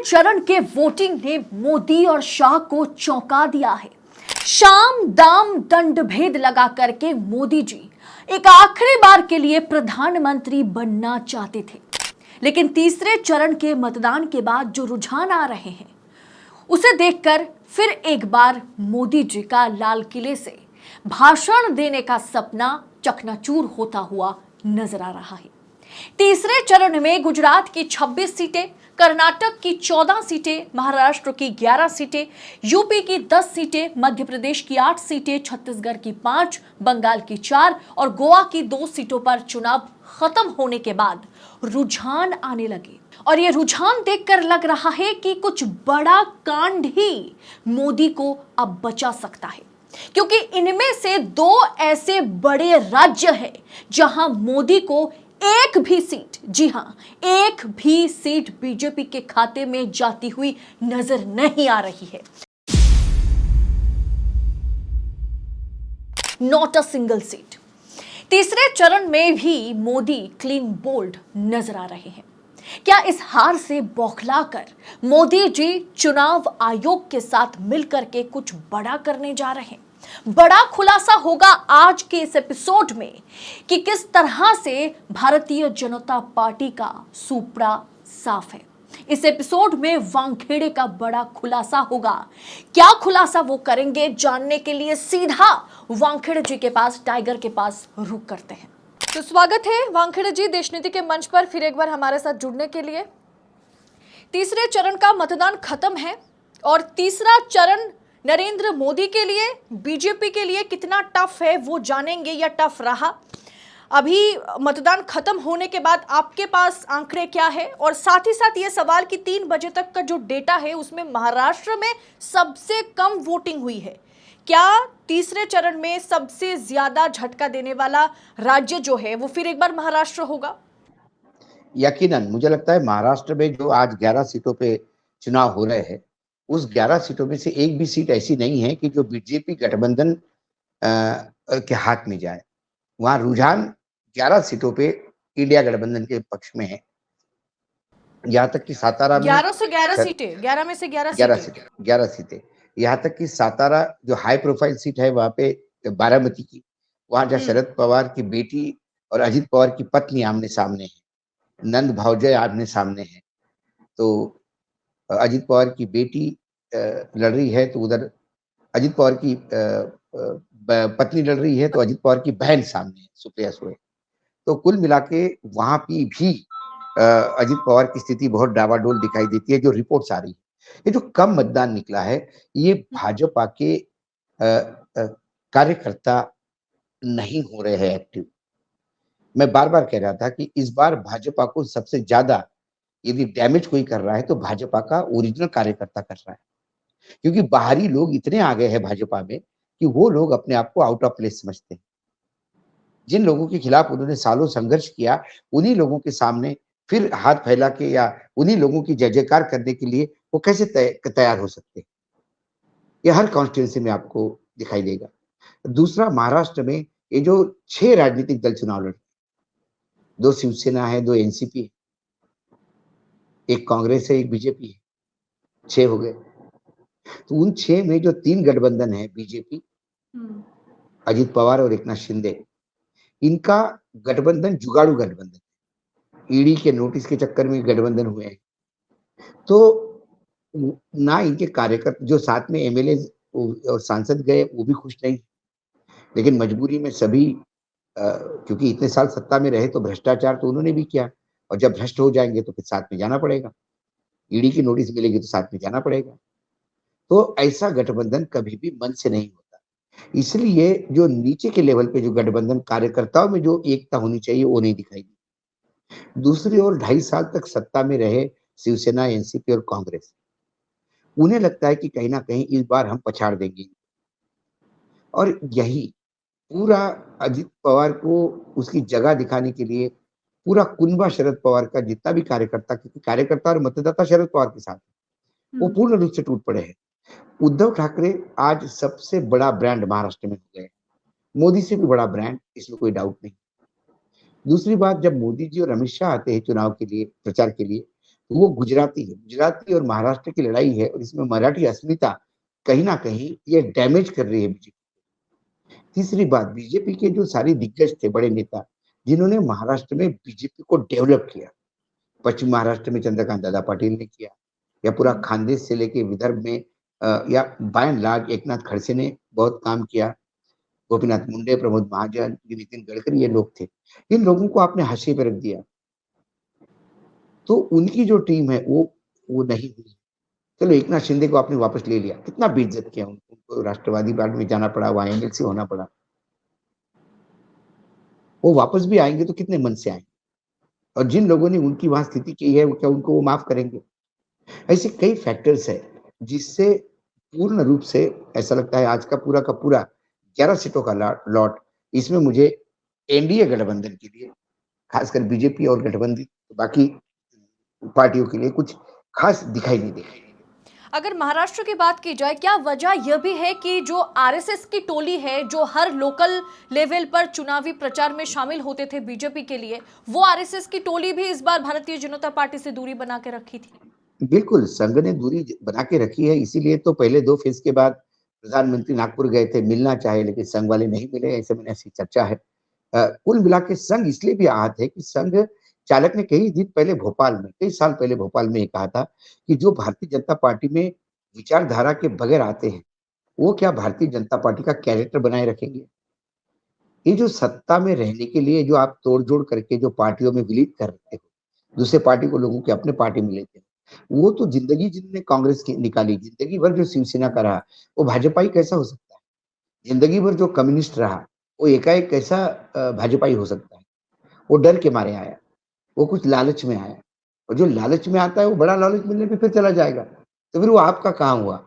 चरण के वोटिंग ने मोदी और शाह को चौंका दिया है। शाम दाम दंड भेद लगा करके मोदी जी एक आखिरी बार के लिए प्रधानमंत्री बनना चाहते थे, लेकिन तीसरे चरण के मतदान के बाद जो रुझान आ रहे हैं उसे देखकर फिर एक बार मोदी जी का लाल किले से भाषण देने का सपना चकनाचूर होता हुआ नजर आ रहा है। तीसरे चरण में गुजरात की 26 सीटें, कर्नाटक की 14 सीटें, महाराष्ट्र की 11 सीटें, यूपी की 10 सीटें, मध्य प्रदेश की 8 सीटें, छत्तीसगढ़ की 5, बंगाल की 4 और गोवा की 2 सीटों पर चुनाव खत्म होने के बाद रुझान आने लगे। और ये रुझान देखकर लग रहा है कि कुछ बड़ा कांड ही मोदी को अब बचा सकता है, क्योंकि इनमें से 2 ऐसे बड़े राज्य हैं जहां मोदी को एक भी सीट, जी हां, एक भी सीट बीजेपी के खाते में जाती हुई नजर नहीं आ रही है। Not a single seat. तीसरे चरण में भी मोदी क्लीन बोल्ड नजर आ रहे हैं। क्या इस हार से बौखलाकर मोदी जी चुनाव आयोग के साथ मिलकर के कुछ बड़ा करने जा रहे हैं? बड़ा खुलासा होगा आज के इस एपिसोड में कि किस तरह से भारतीय जनता पार्टी का सुपड़ा साफ है। इस एपिसोड में वानखेड़े का बड़ा खुलासा होगा। क्या खुलासा वो करेंगे, जानने के लिए सीधा वानखेड़े जी के पास, टाइगर के पास रुक करते हैं। तो स्वागत है वानखेड़े जी देशनीति के मंच पर फिर एक बार हमारे साथ जुड़ने के लिए। तीसरे चरण का मतदान खत्म है और तीसरा चरण नरेंद्र मोदी के लिए, बीजेपी के लिए कितना टफ है वो जानेंगे या टफ रहा। अभी मतदान खत्म होने के बाद आपके पास आंकड़े क्या है, और साथ ही साथ ये सवाल कि 3 बजे तक का जो डेटा है उसमें महाराष्ट्र में सबसे कम वोटिंग हुई है। क्या तीसरे चरण में सबसे ज्यादा झटका देने वाला राज्य जो है वो फिर एक बार महाराष्ट्र होगा? यकीनन मुझे लगता है महाराष्ट्र में जो आज 11 सीटों पे चुनाव हो रहे हैं, उस 11 सीटों में से एक भी सीट ऐसी नहीं है कि जो बीजेपी गठबंधन के हाथ में जाए। वहां रुझान 11 सीटों पे इंडिया गठबंधन के पक्ष में है। यहाँ तक कि सातारा में 11 से 11 सीटें, 11 में से 11 सीटें, यहाँ तक कि सातारा जो हाई प्रोफाइल सीट है वहां पे बारामती की, वहां जहाँ शरद पवार की बेटी और अजित पवार की पत्नी आमने सामने है, नंद भावजय आमने सामने है, तो अजित पवार की बेटी लड़ रही है, तो उधर अजित पवार की पत्नी लड़ रही है, तो अजित पवार की बहन सामने है, सुप्रिया सुळे। तो कुल मिला के वहां भी अजित पवार की स्थिति बहुत डावाडोल दिखाई देती है। जो रिपोर्ट्स आ रही है, ये जो कम मतदान निकला है, ये भाजपा के कार्यकर्ता नहीं हो रहे हैं एक्टिव। मैं बार बार कह रहा था कि इस बार भाजपा को सबसे ज्यादा यदि डैमेज कोई कर रहा है तो भाजपा का ओरिजिनल कार्यकर्ता कर रहा है, क्योंकि बाहरी लोग इतने आ गए हैं भाजपा में कि वो लोग अपने आप को आउट ऑफ प्लेस समझते हैं। जिन लोगों के खिलाफ उन्होंने सालों संघर्ष किया, उन्हीं लोगों के सामने फिर हाथ फैला के या उन्हीं लोगों की जय जयकार करने के लिए वो कैसे तैयार हो सकते हैं? ये हर कॉन्स्टिट्यूंसी में आपको दिखाई देगा। दूसरा, महाराष्ट्र में ये जो 6 राजनीतिक दल चुनाव लड़, 2 शिवसेना है, 2 एनसीपी है, एक कांग्रेस है, एक बीजेपी है, 6 हो गए। तो उन 6 में जो 3 गठबंधन है, बीजेपी, अजित पवार और एकनाथ शिंदे, इनका गठबंधन जुगाड़ू गठबंधन, ईडी के नोटिस के चक्कर में गठबंधन हुए हैं। तो ना इनके कार्यकर्ता जो साथ में एमएलए और सांसद गए वो भी खुश नहीं, लेकिन मजबूरी में सभी क्योंकि इतने साल सत्ता में रहे तो भ्रष्टाचार तो उन्होंने भी किया, और जब भ्रष्ट हो जाएंगे तो फिर साथ में जाना पड़ेगा, ईडी की नोटिस मिलेगी तो साथ में जाना पड़ेगा। तो ऐसा गठबंधन कभी भी मन से नहीं होता। इसलिए जो नीचे के लेवल पे जो गठबंधन, कार्यकर्ताओं में जो एकता होनी चाहिए वो नहीं दिखाई दी। दूसरी ओर 2.5 साल तक सत्ता में रहे शिवसेना, एनसीपी और कांग्रेस, उन्हें लगता है कि कहीं ना कहीं इस बार हम पछाड़ देंगे, और यही पूरा अजित पवार को उसकी जगह दिखाने के लिए पूरा कुनबा शरद पवार का जितना भी कार्यकर्ता, क्योंकि कार्यकर्ता और मतदाता शरद पवार के साथ वो पूर्ण रूप से टूट पड़े हैं। उद्धव ठाकरे आज सबसे बड़ा ब्रांड महाराष्ट्र में हो गए, मोदी से भी बड़ा ब्रांड, इसमें कोई डाउट नहीं। दूसरी बात, जब मोदी जी और अमित शाह आते हैं चुनाव के लिए, प्रचार के लिए, तो वो गुजराती है। गुजराती और महाराष्ट्र की लड़ाई है और इसमें मराठी अस्मिता कहीं ना कहीं ये डैमेज कर रही है बीजेपी। तीसरी बात, बीजेपी के जो सारे दिग्गज थे, बड़े नेता, जिन्होंने महाराष्ट्र में बीजेपी को डेवलप किया, पश्चिम महाराष्ट्र में चंद्रकांत दादा पाटिल ने किया, या पूरा खानदेश से लेके विदर्भ में या by and large Eknath Khadse ने बहुत काम किया, गोपीनाथ मुंडे, प्रमोद महाजन, नितिन गडकरी, ये लोग थे। इन लोगों को आपने हाशिए पे रख दिया, तो उनकी जो टीम है वो नहीं हुई। चलो एकनाथ शिंदे को आपने वापस ले लिया, कितना बेइज्जत किया उनको, राष्ट्रवादी पार्टी में जाना पड़ा, वहां एमएलसी होना पड़ा। वो वापस भी आएंगे तो कितने मन से आएंगे, और जिन लोगों ने उनकी वहां स्थिति की है क्या उनको वो माफ करेंगे? ऐसे कई फैक्टर्स है जिससे पूर्ण रूप से ऐसा लगता है आज का पूरा 11 सीटों का लॉट, इसमें मुझे एनडीए गठबंधन के लिए, खासकर बीजेपी और गठबंधन बाकी पार्टियों के लिए कुछ खास दिखाई नहीं दे रहा। अगर महाराष्ट्र की बात की जाए, क्या वजह यह भी है कि जो आरएसएस की टोली है, जो हर लोकल लेवल पर चुनावी प्रचार में शामिल होते थे बीजेपी के लिए, वो आरएसएस की टोली भी इस बार भारतीय जनता पार्टी से दूरी बना के रखी थी? बिल्कुल, संघ ने दूरी बना के रखी है, इसीलिए तो पहले 2 फेज के बाद प्रधानमंत्री नागपुर गए थे, मिलना चाहे, लेकिन संघ वाले नहीं मिले, ऐसे में ऐसी चर्चा है। कुल मिला के संघ इसलिए भी आहत है कि संघ चालक ने कई दिन पहले भोपाल में, कई साल पहले भोपाल में ये कहा था कि जो भारतीय जनता पार्टी में विचारधारा के बगैर आते हैं, वो क्या भारतीय जनता पार्टी का कैरेक्टर बनाए रखेंगे? ये जो सत्ता में रहने के लिए जो आप तोड़-जोड़ करके जो पार्टियों में विलीन कर रहे हो, दूसरे पार्टी को लोगों के अपने पार्टी में लेते हैं, वो तो जिंदगी जिनने कांग्रेस की निकाली, जिंदगी भर जो शिवसेना का रहा, वो भाजपाई कैसा हो सकता है? जिंदगी भर जो कम्युनिस्ट रहा, वो एकाएक कैसा भाजपाई हो सकता है? वो डर के मारे आया, वो कुछ लालच में आया, और जो लालच में आता है वो बड़ा लालच मिलने पे फिर चला जाएगा, तो फिर वो आपका कहाँ हुआ?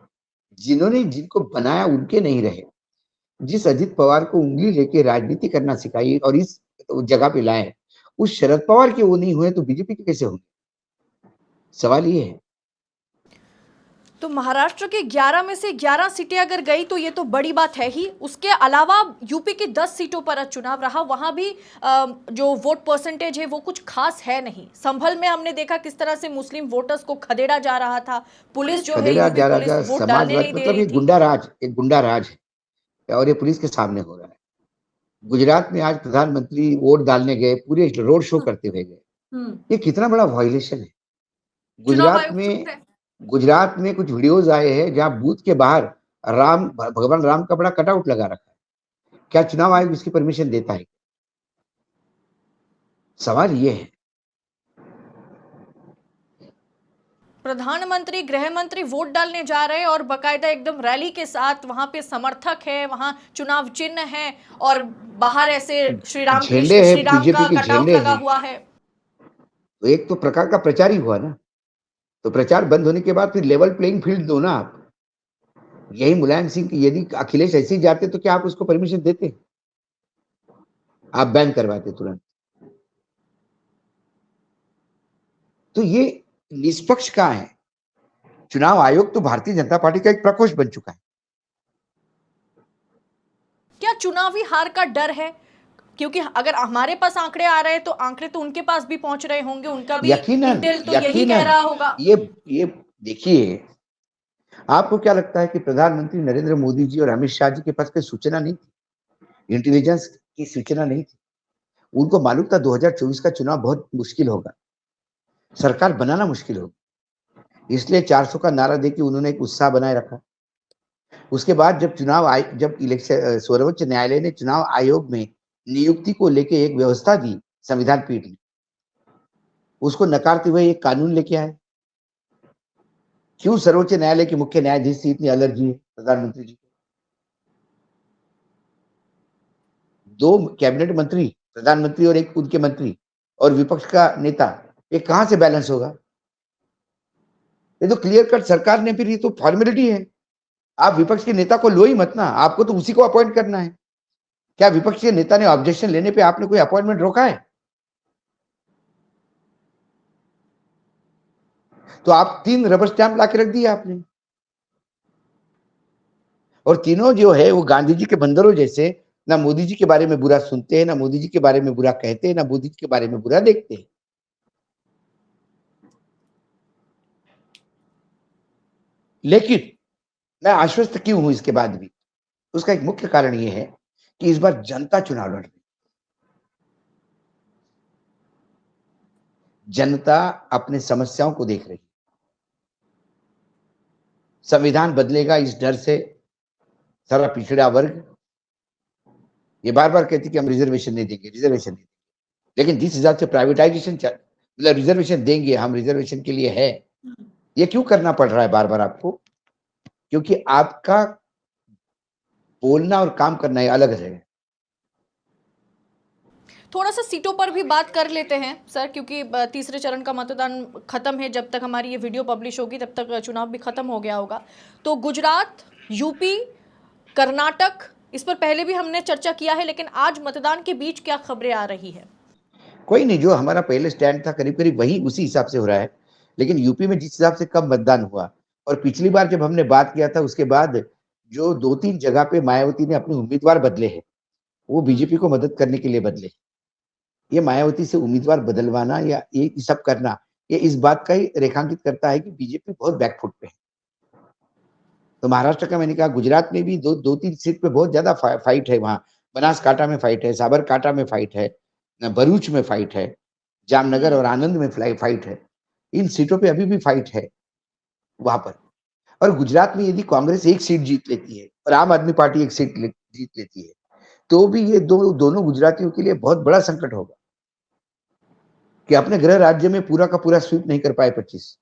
जिन्होंने जिनको बनाया उनके नहीं रहे। जिस अजित पवार को उंगली लेके राजनीति करना सिखाई और इस जगह पे लाए, उस शरद पवार के वो नहीं हुए तो बीजेपी के कैसे होंगे? सवाल ये है। तो महाराष्ट्र के 11 में से 11 सीटें अगर गई तो ये तो बड़ी बात है ही। उसके अलावा यूपी की 10 सीटों पर चुनाव रहा, वहां भी जो वोट परसेंटेज है वो कुछ खास है नहीं। संभल में हमने देखा किस तरह से मुस्लिम वोटर्स को खदेड़ा जा रहा था, पुलिस जो है, खदेड़ा यूपी जा रहा पुलिस था, वोट डालने समाजवाद नहीं दे मतलब रही ये थी। एक गुंडा राज है और ये पुलिस के सामने हो रहा है। गुजरात में आज प्रधानमंत्री वोट डालने गए, पूरे रोड शो करते हुए गए। ये कितना बड़ा वायलेशन है। चुनाव गुजरात आयोग चुप में है। गुजरात में कुछ वीडियोस आए हैं जहां बूथ के बाहर भगवान राम का बड़ा कटआउट लगा रखा है। क्या चुनाव आयोग इसकी परमिशन देता है? सवाल ये है। प्रधानमंत्री, गृह मंत्री वोट डालने जा रहे हैं और बकायदा एकदम रैली के साथ, वहां पे समर्थक है, वहां चुनाव चिन्ह है और बाहर ऐसे झंडे हैं, श्री राम बीजेपी का के कटआउट झंडे लगा हैं, हुआ है। तो एक तो प्रकार का प्रचार ही हुआ ना। तो प्रचार बंद होने के बाद फिर लेवल प्लेइंग फील्ड दो ना आप। यही मुलायम सिंह, यदि अखिलेश ऐसे ही जाते तो क्या आप उसको परमिशन देते? आप बैन करवाते तुरंत। तो ये निष्पक्ष कहाँ है? चुनाव आयोग तो भारतीय जनता पार्टी का एक प्रकोष्ठ बन चुका है। क्या चुनावी हार का डर है? क्योंकि अगर हमारे पास आंकड़े आ रहे हैं तो आंकड़े तो उनके पास भी पहुंच रहे होंगे, उनका भी यकीनन, इंटेल तो यही कह यकीनन। रहा होगा। ये देखिए, आपको क्या लगता है कि प्रधानमंत्री नरेंद्र मोदी जी और अमित शाह जी के पास कोई सूचना नहीं थी? इंटेलिजेंस की सूचना नहीं थी? उनको मालूम था 2024 का चुनाव बहुत मुश्किल होगा, सरकार बनाना मुश्किल होगा, इसलिए 400 का नारा देके उन्होंने एक उत्साह बनाए रखा। उसके बाद जब इलेक्शन सर्वोच्च न्यायालय ने चुनाव आयोग में नियुक्ति को लेके एक व्यवस्था दी, संविधान पीठ ने उसको नकारते हुए एक कानून लेके आए। क्यों सर्वोच्च न्यायालय के मुख्य न्यायाधीश से इतनी एलर्जी है प्रधानमंत्री जी? 2 कैबिनेट मंत्री, प्रधानमंत्री और एक उनके मंत्री और विपक्ष का नेता, ये कहां से बैलेंस होगा? ये तो क्लियर कट सरकार ने, फिर ये तो फॉर्मेलिटी है। आप विपक्ष के नेता को लो ही मत ना, आपको तो उसी को अपॉइंट करना है। क्या विपक्ष के नेता ने ऑब्जेक्शन लेने पे आपने कोई अपॉइंटमेंट रोका है? तो आप 3 रबर स्टैंप ला के रख दिए आपने, और तीनों जो है वो गांधी जी के बंदरों जैसे, ना मोदी जी के बारे में बुरा सुनते हैं, ना मोदी जी के बारे में बुरा कहते हैं, ना मोदी जी के बारे में बुरा देखते हैं। लेकिन मैं आश्वस्त क्यों हूं इसके बाद भी? उसका एक मुख्य कारण ये है कि इस बार जनता चुनाव लड़ रही है। जनता अपनी समस्याओं को देख रही है। संविधान बदलेगा इस डर से सारा पिछड़ा वर्ग ये बार-बार कहती कि हम रिजर्वेशन नहीं देंगे, रिजर्वेशन नहीं देंगे। लेकिन जिस हिसाब से प्राइवेटाइजेशन मतलब रिजर्वेशन देंगे, हम रिजर्वेशन के लिए है, ये क्यों करना पड़ रहा है बार-बार आपको? क्योंकि आपका बोलना और काम करना ये अलग है। थोड़ा सा सीटों पर भी बात कर लेते हैं सर, क्योंकि तीसरे चरण का मतदान खत्म है। जब तक हमारी ये वीडियो पब्लिश होगी तब तक चुनाव भी खत्म हो गया होगा। तो गुजरात, यूपी, कर्नाटक, इस पर पहले भी हमने चर्चा किया है, लेकिन आज मतदान के बीच क्या खबरें आ रही है? कोई नहीं, जो हमारा पहले स्टैंड था करीब-करीब वही उसी हिसाब से हो रहा है। लेकिन यूपी में जिस हिसाब से कम मतदान हुआ और पिछली बार जब हमने बात किया था उसके बाद जो 2-3 जगह पे मायावती ने अपने उम्मीदवार बदले हैं, वो बीजेपी को मदद करने के लिए बदले। ये मायावती से उम्मीदवार बदलवाना या ये सब करना, ये इस बात का ही रेखांकित करता है कि बीजेपी बहुत बैकफुट पे है। तो महाराष्ट्र का मैंने कहा, गुजरात में भी 2-3 सीट पे बहुत ज़्यादा फाइट है वहाँ। बनासकांठा में फाइट है, साबरकांठा में फाइट है, भरूच में फाइट है, जामनगर और आनंद में फाइट है। इन सीटों पे अभी भी फाइट है वहाँ पर। और गुजरात में यदि कांग्रेस 1 सीट जीत लेती है और आम आदमी पार्टी 1 सीट जीत लेती है, तो भी ये दोनों गुजरातियों के लिए बहुत बड़ा संकट होगा कि अपने गृह राज्य में पूरा का पूरा स्वीप नहीं कर पाए 25।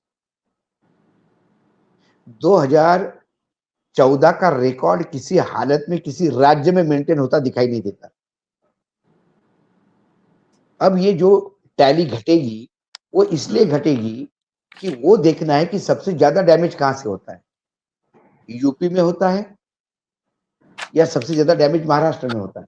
2014 का रिकॉर्ड किसी हालत में किसी राज्य में मेंटेन होता दिखाई नहीं देता। अब ये जो टैली घटेगी, वो इसलिए घटेगी कि वो देखना है कि सबसे ज्यादा डैमेज कहां से होता है, यूपी में होता है या सबसे ज्यादा डैमेज महाराष्ट्र में होता है।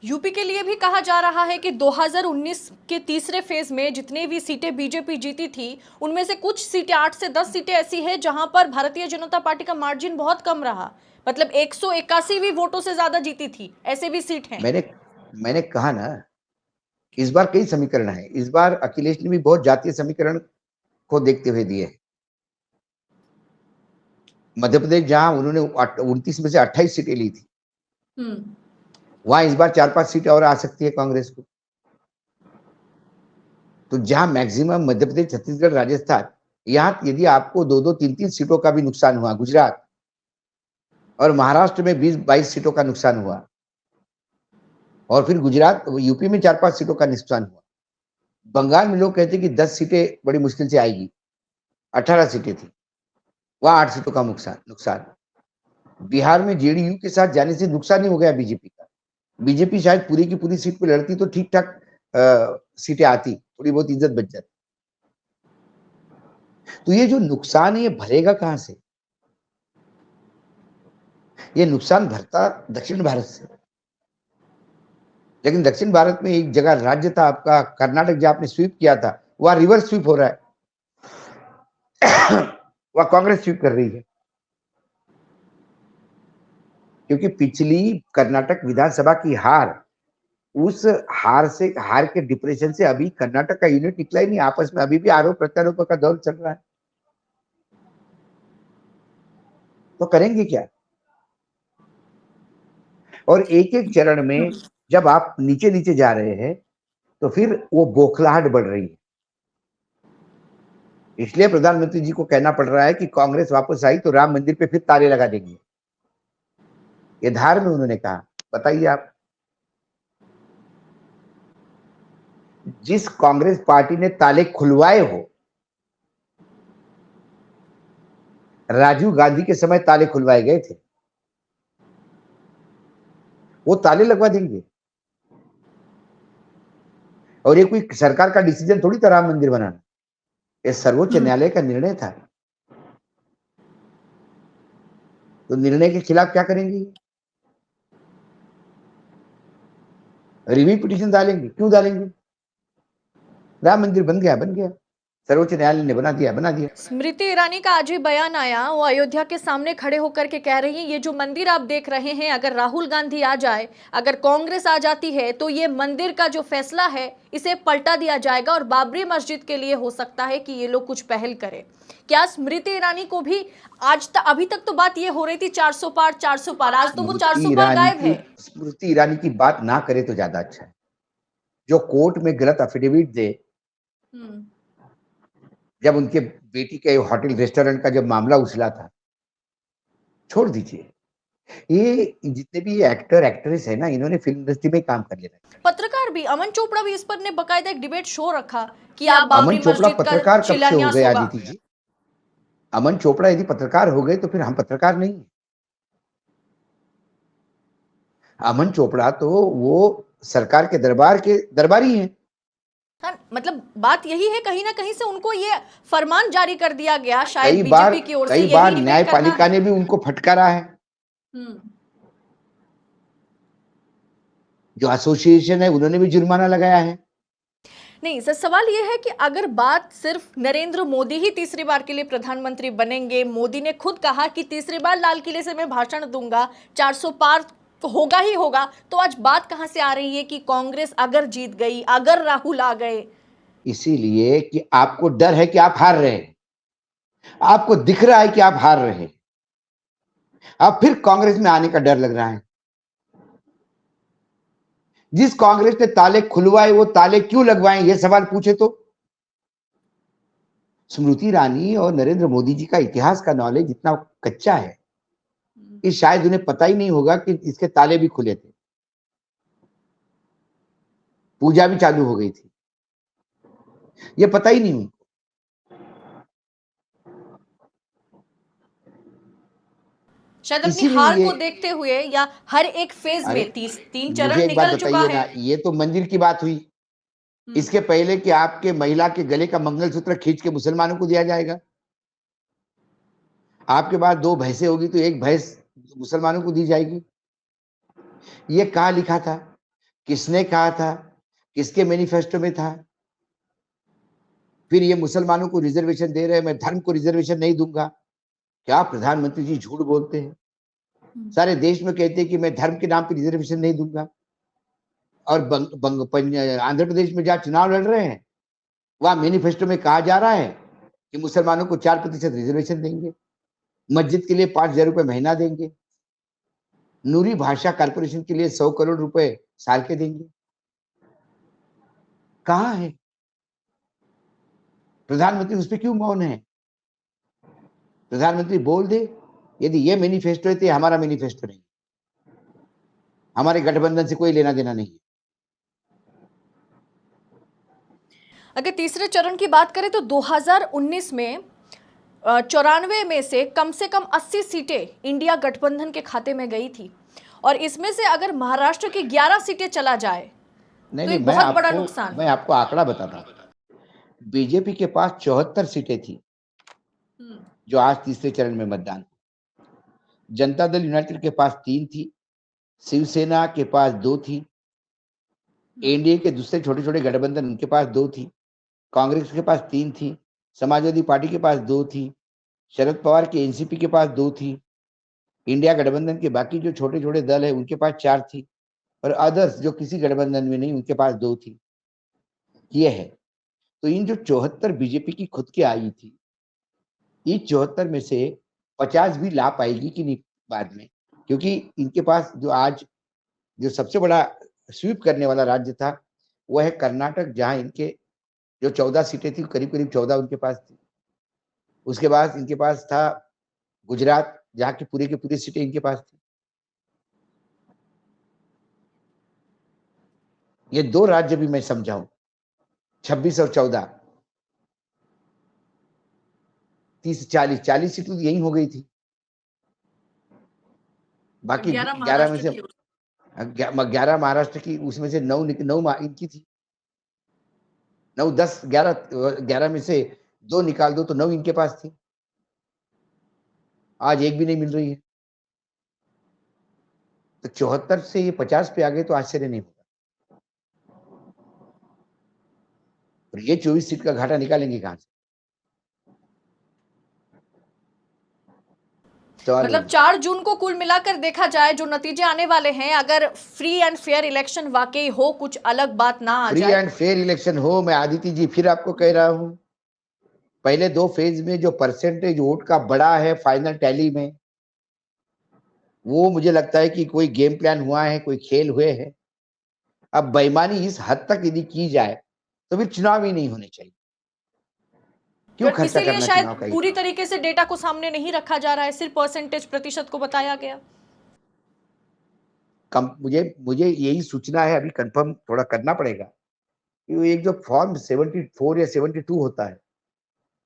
यूपी के लिए भी कहा जा रहा है कि 2019 के तीसरे फेज में जितनी भी सीटें बीजेपी जीती थी, उनमें से कुछ सीटें 8 से 10 सीटें ऐसी हैं जहां पर भारतीय जनता पार्टी का मार्जिन बहुत कम रहा। मतलब 181 भी वोटों से ज्यादा जीती थी, ऐसे भी सीट हैं। मैंने कहा ना, इस बार कई समीकरण है। इस बार अखिलेश ने भी बहुत जातीय समीकरण को देखते हुए दिए। मध्य प्रदेश जहां उन्होंने 29 में से 28 सीटें ली थी, वहां इस बार 4-5 सीटें और आ सकती है कांग्रेस को। तो जहां मैक्सिमम मध्य प्रदेश, छत्तीसगढ़, राजस्थान, यहां यदि आपको 2-2, 3-3 सीटों का भी नुकसान हुआ, गुजरात और महाराष्ट्र में 20-22 सीटों का नुकसान हुआ, और फिर गुजरात यूपी में 4-5 सीटों का नुकसान हुआ। बंगाल में लोग कहते हैं कि 10 सीटें बड़ी मुश्किल से आएगी, 18 सीटें थी, वहां 8 सीटों का नुकसान। बिहार में जेडीयू के साथ जाने से नुकसान ही हो गया बीजेपी का। बीजेपी शायद पूरी की पूरी सीट पे लड़ती तो ठीक ठाक सीटें आती, थोड़ी बहुत इज्जत बच जाती। तो ये जो नुकसान है ये भरेगा कहां से? ये नुकसान भरता दक्षिण भारत से। लेकिन दक्षिण भारत में एक जगह राज्य था आपका कर्नाटक, जहां आपने स्वीप किया था, वहां रिवर्स स्वीप हो रहा है। वह कांग्रेस स्वीप कर रही है, क्योंकि पिछली कर्नाटक विधानसभा की हार, उस हार के डिप्रेशन से अभी कर्नाटक का यूनिट निकला ही नहीं। आपस में अभी भी आरोप प्रत्यारोप का दौर चल रहा है। तो करेंगे क्या? और एक एक चरण में जब आप नीचे नीचे जा रहे हैं तो फिर वो बौखलाहट बढ़ रही है। इसलिए प्रधानमंत्री जी को कहना पड़ रहा है कि कांग्रेस वापस आई तो राम मंदिर पे फिर ताले लगा देंगे। ये धार में उन्होंने कहा। बताइए आप, जिस कांग्रेस पार्टी ने ताले खुलवाए हो, राजीव गांधी के समय ताले खुलवाए गए थे, वो ताले लगवा देंगे। और ये कोई सरकार का डिसीजन थोड़ी था राम मंदिर बनाना, ये सर्वोच्च न्यायालय का निर्णय था। तो निर्णय के खिलाफ क्या करेंगे? रिव्यू पिटीशन डालेंगे। क्यों डालेंगे? राम मंदिर बन गया, बन गया। सर्वोच्च न्यायालय ने बना दिया। स्मृति ईरानी का आज ही बयान आया, वो अयोध्या के सामने खड़े होकर के कह रही हैं ये जो मंदिर आप देख रहे हैं, अगर राहुल गांधी आ जाए, अगर कांग्रेस आ जाती है तो ये मंदिर का जो फैसला है इसे पलटा दिया जाएगा और बाबरी मस्जिद के लिए हो सकता है कि ये लोग कुछ पहल करें। क्या स्मृति ईरानी को भी अभी तक तो बात ये हो रही थी 400 पार 400 पार, आज तो वो 400 पार गायब है। स्मृति ईरानी की बात ना करे तो ज्यादा अच्छा है। जो कोर्ट में गलत एफिडेविट दे, जब उनके बेटी के होटल रेस्टोरेंट का जब मामला उछला था, छोड़ दीजिए। ये जितने भी एक्टर एक्ट्रेस है ना, इन्होंने फिल्म इंडस्ट्री में काम कर लिया। पत्रकार भी, अमन चोपड़ा भी इस पर ने बकायदा एक डिबेट शो रखा कि आप अमन बाबरी चोपड़ा मस्जिद का पत्रकार कब से हो शिलान्यास गए होगा। आदिति जी? अमन चोपड़ा यदि पत्रकार हो गए तो फिर हम पत्रकार नहीं। अमन चोपड़ा तो वो सरकार के दरबार के दरबारी हैं। हाँ, मतलब बात यही है, कहीं ना कहीं से उनको ये फरमान जारी कर दिया गया, शायद कई बीजेपी की ओर से कई बार यही डिबेट करना न्यायपालिका है। ने भी उनको फटकारा है। जो एसोसिएशन है उन्होंने भी जुर्माना लगाया है। नहीं सर, सवाल यह है कि अगर बात सिर्फ नरेंद्र मोदी ही तीसरी बार के लिए प्रधानमंत्री बनेंगे, मोदी ने खुद कहा कि तीसरी बार लाल किले से मैं भाषण दूंगा, 400 पार होगा ही होगा, तो आज बात कहां से आ रही है कि कांग्रेस अगर जीत गई, अगर राहुल आ गए? इसीलिए कि आपको डर है कि आप हार रहे हैं, आपको दिख रहा है कि आप हार रहे हैं, अब फिर कांग्रेस में आने का डर लग रहा है। जिस कांग्रेस ने ताले खुलवाए वो ताले क्यों लगवाए, ये सवाल पूछे तो स्मृति ईरानी और नरेंद्र मोदी जी का इतिहास का नॉलेज इतना कच्चा है कि शायद उन्हें पता ही नहीं होगा कि इसके ताले भी खुले थे, पूजा भी चालू हो गई थी, ये पता ही नहीं उनको। शायद अपनी हार को देखते हुए या हर एक फेज में 3 चरण निकल चुका है। ये तो मंदिर की बात हुई, इसके पहले कि आपके महिला के गले का मंगलसूत्र खींच के मुसलमानों को दिया जाएगा। आपके पास 2 भैंसें होगी तो 1 भैंस मुसलमानों को दी जाएगी। ये कहाँ लिखा था, किसने कहा था, किसके मैनिफेस्टो में था? फिर ये मुसलमानों को रिजर्वेशन दे रहे हैं, मैं धर्म को रिजर्वेशन नहीं दूंगा। क्या प्रधानमंत्री जी झूठ बोलते हैं? सारे देश में कहते हैं कि मैं धर्म के नाम पे रिजर्वेशन नहीं दूंगा, और आंध्र प्रदेश में जहाँ चुनाव लड़ रहे हैं वहां मैनिफेस्टो में कहा जा रहा है कि मुसलमानों को 4% रिजर्वेशन देंगे, मस्जिद के लिए 5,000 रुपए महीना देंगे, नूरी भाषा कॉर्पोरेशन के लिए 100 करोड़ रुपए साल के देंगे। कहाँ है प्रधानमंत्री? उस पर क्यों मौन है? प्रधानमंत्री बोल दे, यदि ये मैनिफेस्टो है तो हमारा मैनिफेस्टो नहीं, हमारे गठबंधन से कोई लेना देना नहीं है। अगर तीसरे चरण की बात करें तो 2019 में 94 में से कम 80 सीटें इंडिया गठबंधन के खाते में गई थी, और इसमें से अगर महाराष्ट्र की 11 सीटें चला जाए तो एक बहुत बड़ा नुकसान। मैं आपको आंकड़ा बताता हूं। बीजेपी के पास 74 सीटें थी जो आज तीसरे चरण में मतदान। जनता दल यूनाइटेड के पास 3 थी, शिवसेना के पास 2 थी, एनडीए के दूसरे छोटे छोटे गठबंधन उनके पास 2 थी, कांग्रेस के पास 3 थी, समाजवादी पार्टी के पास 2 थी, शरद पवार की एनसीपी के पास 2 थी, इंडिया गठबंधन के बाकी जो छोटे छोटे दल है उनके पास 4 थी, और अदर्स जो किसी गठबंधन में नहीं उनके पास 2 थी। ये है। तो इन जो 74 बीजेपी की खुद की आई थी, इस 74 में से 50 भी ला पाएगी कि नहीं बाद में, क्योंकि इनके पास जो आज जो सबसे बड़ा स्वीप करने वाला राज्य था वह है कर्नाटक, जहां इनके जो 14 सीटें थी करीब करीब 14 उनके पास थी। उसके बाद इनके पास था गुजरात, जहाँ की पूरी सीटें इनके पास थी। ये 2 राज्य भी मैं समझाऊं, 26 और 14, 30 40 सीट तो यही हो गई थी। बाकी 11 में से 11 महाराष्ट्र की, उसमें से 9 इनकी थी। 9 10 11 में से 2 निकाल दो तो 9 इनके पास थी। आज एक भी नहीं मिल रही है। तो 74 से ये 50 पे आ गए तो आश्चर्य नहीं होगा। और ये 24 सीट का घाटा निकालेंगे कहां से? सवाल मतलब वही। 4 जून को कुल मिलाकर देखा जाए जो नतीजे आने वाले हैं, अगर फ्री एंड फेयर इलेक्शन वाकई हो, कुछ अलग बात ना आ फ्री जाए। एंड फेयर इलेक्शन हो, मैं आदित्य जी फिर आपको कह रहा हूं, पहले 2 फेज में जो परसेंटेज वोट का बढ़ा है फाइनल टैली में, वो मुझे लगता है कि कोई गेम प्लान हुआ है, कोई खेल हुए हैं। अब बेईमानी इस हद तक यदि की जाए, तो फिर चुनाव ही नहीं होने चाहिए। क्यों और खर्चा इसीलिए करना शायद चुनाव का पूरी इतना? तरीके से डेटा को सामने नहीं रखा जा रहा है, सिर्फ परसेंटेज प्रतिशत को बताया गया। कम मुझे मुझे यही सूचना है, अभी कंफर्म थोड़ा करना पड़ेगा कि वो एक जो फॉर्म 74 या 72 होता है,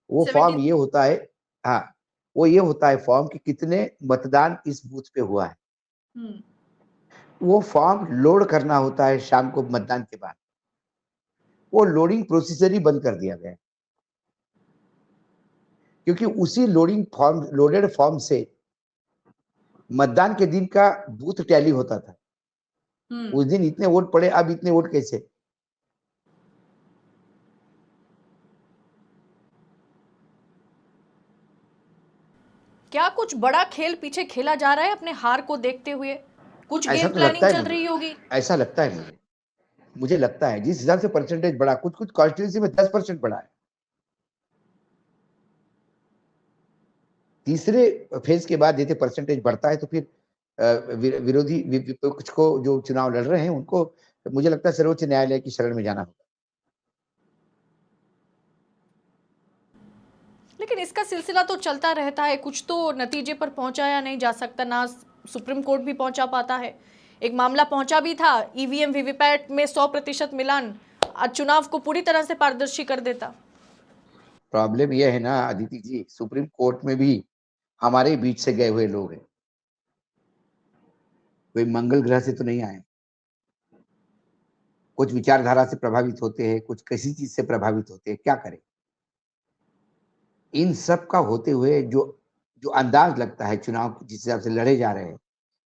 वो 70। फॉर्म ये होता है, हाँ, वो ये होता है फॉर्म कि कितने मतदान इस बूथ पे हुआ है। हम्म। वो फॉर्म लोड करना होता है शाम को मतदान के बाद। वो लोडिंग प्रोसीजर ही बंद कर दिया गया है, क्योंकि उसी लोडेड फॉर्म से मतदान के दिन का बूथ टैली होता था। हम्म। उस दिन इतने वोट पड़े, अब इतने वोट कैसे? क्या कुछ बड़ा खेल पीछे खेला जा रहा है अपने हार को देखते हुए? कुछ ऐसा गेम तो लगता प्लानिंग है चल मुझे, रही होगी। ऐसा लगता है मुझे। मुझे लगता है जिस हिसाब से परसेंटेज बढ़ा, कुछ कुछ कॉन्स्टिट्यूंसी में 10% बढ़ा है। तीसरे फेज के बाद यदि परसेंटेज बढ़ता है तो फिर विरोधी विपक्ष को जो चुनाव लड़ रहे हैं उनको, मुझे लगता है सर्वोच्च न्यायालय की शरण में जाना होगा। लेकिन इसका सिलसिला तो चलता रहता है, कुछ तो नतीजे पर पहुंचाया नहीं जा सकता, ना सुप्रीम कोर्ट भी पहुंचा पाता है। एक मामला पहुंचा भी था, ईवीएम वीवीपैट में 100% मिलान चुनाव को पूरी तरह से पारदर्शी कर देता। प्रॉब्लम यह है ना अदिति जी, सुप्रीम कोर्ट में भी हमारे बीच से गए हुए लोग हैं, कोई मंगल ग्रह से तो नहीं आए। कुछ विचारधारा से प्रभावित होते हैं, कुछ किसी चीज से प्रभावित होते हैं, क्या करें? इन सब का होते हुए जो जो अंदाज लगता है चुनाव जिस हिसाब से लड़े जा रहे हैं,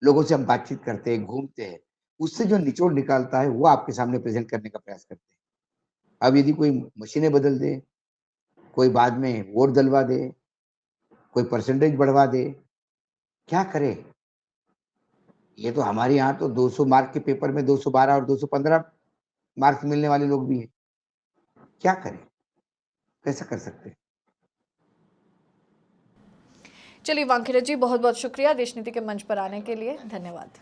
लोगों से हम बातचीत करते हैं, घूमते हैं, उससे जो निचोड़ निकालता है वो आपके सामने प्रेजेंट करने का प्रयास करते हैं। अब यदि कोई मशीनें बदल दे, कोई बाद में वोट डलवा दे, कोई परसेंटेज बढ़वा दे, क्या करे? ये तो हमारे यहाँ तो 200 मार्क के पेपर में 212 और 215 मार्क्स मिलने वाले लोग भी हैं। क्या करें? कैसा कर सकते हैं? चलिए वानखेड़े जी, बहुत बहुत शुक्रिया देश नीति के मंच पर आने के लिए, धन्यवाद।